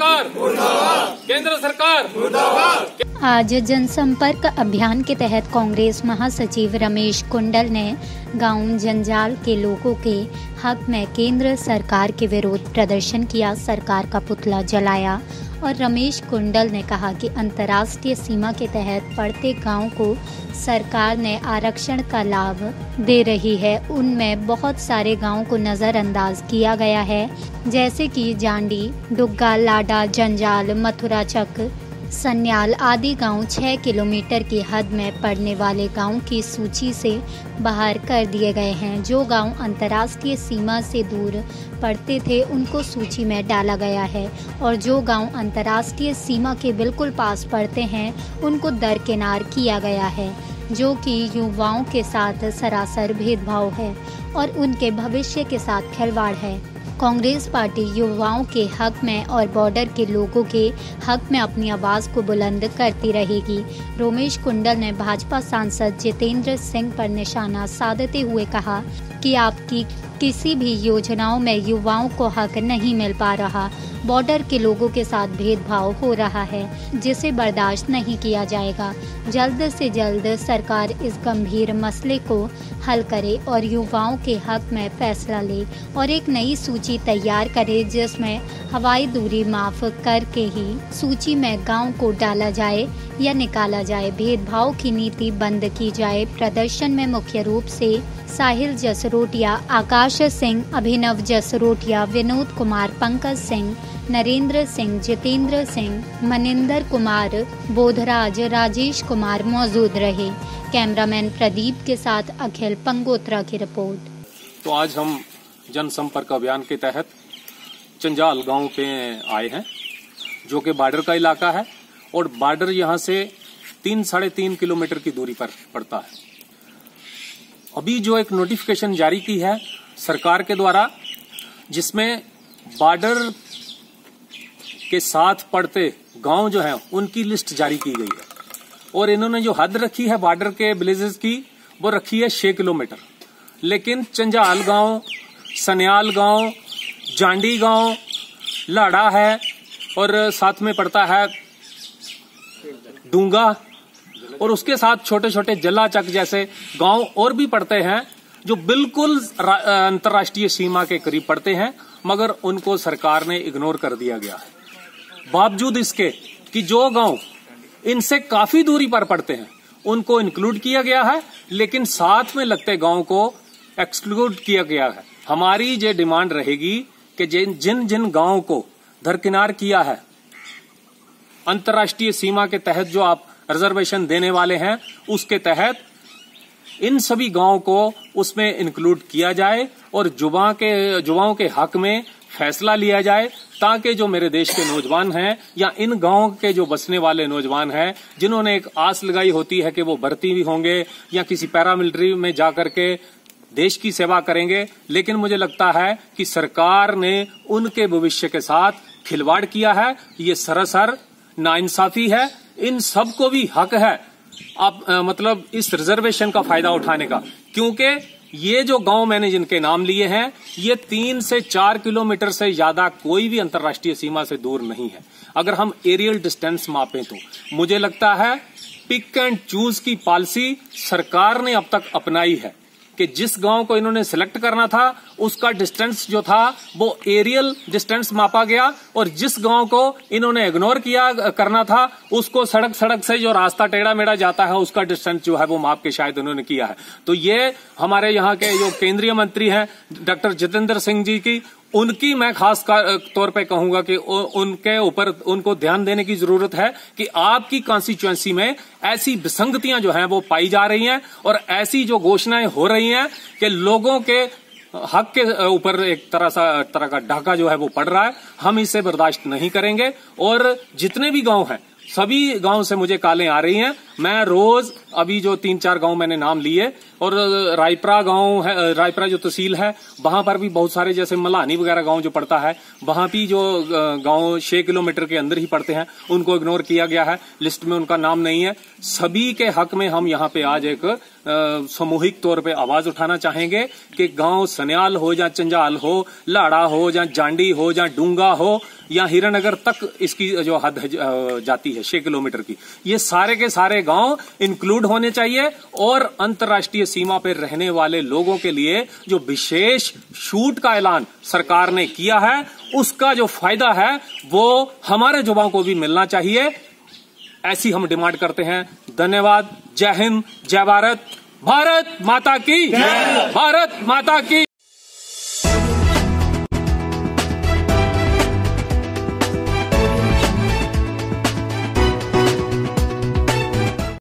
सरकार मुर्दाबाद, केंद्र सरकार मुर्दाबाद। आज जनसंपर्क अभियान के तहत कांग्रेस महासचिव रमेश कुंडल ने गांव जंजाल के लोगों के हक में केंद्र सरकार के विरोध प्रदर्शन किया, सरकार का पुतला जलाया और रमेश कुंडल ने कहा कि अंतर्राष्ट्रीय सीमा के तहत पड़ते गांव को सरकार ने आरक्षण का लाभ दे रही है। उनमें बहुत सारे गांवों को नज़रअंदाज किया गया है, जैसे कि जांडी, डुग्गा, लाडा, जंजाल, मथुराचक, सन्याल आदि गांव 6 किलोमीटर की हद में पड़ने वाले गांव की सूची से बाहर कर दिए गए हैं। जो गांव अंतर्राष्ट्रीय सीमा से दूर पड़ते थे उनको सूची में डाला गया है और जो गांव अंतर्राष्ट्रीय सीमा के बिल्कुल पास पड़ते हैं उनको दरकिनार किया गया है, जो कि युवाओं के साथ सरासर भेदभाव है और उनके भविष्य के साथ खिलवाड़ है। कांग्रेस पार्टी युवाओं के हक में और बॉर्डर के लोगों के हक में अपनी आवाज़ को बुलंद करती रहेगी। रमेश कुंडल ने भाजपा सांसद जितेंद्र सिंह पर निशाना साधते हुए कहा कि आपकी किसी भी योजनाओं में युवाओं को हक नहीं मिल पा रहा। बॉर्डर के लोगों के साथ भेदभाव हो रहा है, जिसे बर्दाश्त नहीं किया जाएगा। जल्द से जल्द सरकार इस गंभीर मसले को हल करे और युवाओं के हक में फैसला ले और एक नई सूची तैयार करे, जिसमें हवाई दूरी माफ करके ही सूची में गांव को डाला जाए या निकाला जाए। भेदभाव की नीति बंद की जाए। प्रदर्शन में मुख्य रूप से साहिल जसरोटिया, आकाश सिंह, अभिनव जसरोटिया, विनोद कुमार, पंकज सिंह, नरेंद्र सिंह, जितेंद्र सिंह, मनिंदर कुमार, बोधराज, राजेश कुमार मौजूद रहे। कैमरामैन प्रदीप के साथ अखिल पंगोत्रा की रिपोर्ट। तो आज हम जनसंपर्क अभियान के तहत जंजाल गांव पे आए हैं, जो कि बॉर्डर का इलाका है और बॉर्डर यहां से 3-3.5 किलोमीटर की दूरी पर पड़ता है। अभी जो एक नोटिफिकेशन जारी की है सरकार के द्वारा, जिसमें बॉर्डर के साथ पड़ते गांव जो हैं उनकी लिस्ट जारी की गई है और इन्होंने जो हद रखी है बॉर्डर के विलेजेस की वो रखी है 6 किलोमीटर। लेकिन जंजाल गांव, सन्याल गांव, जांडी गांव, लाड़ा है और साथ में पड़ता है डूंगा और उसके साथ छोटे छोटे जलाचक जैसे गांव और भी पड़ते हैं, जो बिल्कुल अंतर्राष्ट्रीय सीमा के करीब पड़ते हैं, मगर उनको सरकार ने इग्नोर कर दिया गया है। बावजूद इसके कि जो गांव इनसे काफी दूरी पर पड़ते हैं उनको इंक्लूड किया गया है, लेकिन साथ में लगते गांव को एक्सक्लूड किया गया है। हमारी ये डिमांड रहेगी कि जिन जिन गांव को दरकिनार किया है अंतर्राष्ट्रीय सीमा के तहत, जो आप रिजर्वेशन देने वाले हैं, उसके तहत इन सभी गांवों को उसमें इंक्लूड किया जाए और युवाओं के हक में फैसला लिया जाए, ताकि जो मेरे देश के नौजवान हैं या इन गांवों के जो बसने वाले नौजवान हैं, जिन्होंने एक आस लगाई होती है कि वो भर्ती भी होंगे या किसी पैरामिलिट्री में जाकर के देश की सेवा करेंगे, लेकिन मुझे लगता है कि सरकार ने उनके भविष्य के साथ खिलवाड़ किया है। ये सरासर नाइंसाफी है। इन सबको भी हक है मतलब इस रिजर्वेशन का फायदा उठाने का, क्योंकि ये जो गांव मैंने जिनके नाम लिए हैं ये 3 से 4 किलोमीटर से ज्यादा कोई भी अंतर्राष्ट्रीय सीमा से दूर नहीं है। अगर हम एरियल डिस्टेंस मापें तो मुझे लगता है पिक एंड चूज की पॉलिसी सरकार ने अब तक अपनाई है कि जिस गांव को इन्होंने सिलेक्ट करना था उसका डिस्टेंस जो था वो एरियल डिस्टेंस मापा गया और जिस गांव को इन्होंने इग्नोर किया करना था उसको सड़क से जो रास्ता टेढ़ा मेढ़ा जाता है उसका डिस्टेंस जो है वो माप के शायद उन्होंने किया है। तो ये हमारे यहाँ के जो केंद्रीय मंत्री हैं डॉक्टर जितेंद्र सिंह जी की, उनकी मैं खास तौर पे कहूंगा कि उनके ऊपर उनको ध्यान देने की जरूरत है कि आपकी कॉन्स्टिट्यूएंसी में ऐसी विसंगतियां जो हैं वो पाई जा रही हैं और ऐसी जो घोषणाएं हो रही हैं कि लोगों के हक के ऊपर एक तरह का डाका जो है वो पड़ रहा है। हम इसे बर्दाश्त नहीं करेंगे और जितने भी गांव हैं सभी गांव से मुझे कॉलें आ रही हैं। मैं रोज अभी जो 3-4 गांव मैंने नाम लिए, और रायपुरा गांव है, रायपुरा जो तहसील है वहां पर भी बहुत सारे, जैसे मलानी वगैरह गांव जो पड़ता है, वहां भी जो गांव 6 किलोमीटर के अंदर ही पड़ते हैं उनको इग्नोर किया गया है, लिस्ट में उनका नाम नहीं है। सभी के हक में हम यहाँ पे आज एक सामूहिक तौर पे आवाज उठाना चाहेंगे कि गांव सन्याल हो या चंजाल हो, लाड़ा हो या जांडी हो या डूंगा हो या हीरानगर तक इसकी जो हद जाती है 6 किलोमीटर की, ये सारे के सारे गांव इंक्लूड होने चाहिए। और अंतर्राष्ट्रीय सीमा पर रहने वाले लोगों के लिए जो विशेष छूट का ऐलान सरकार ने किया है, उसका जो फायदा है वो हमारे युवाओं को भी मिलना चाहिए, ऐसी हम डिमांड करते हैं। धन्यवाद। जय हिंद, जय भारत, भारत माता की, भारत माता की।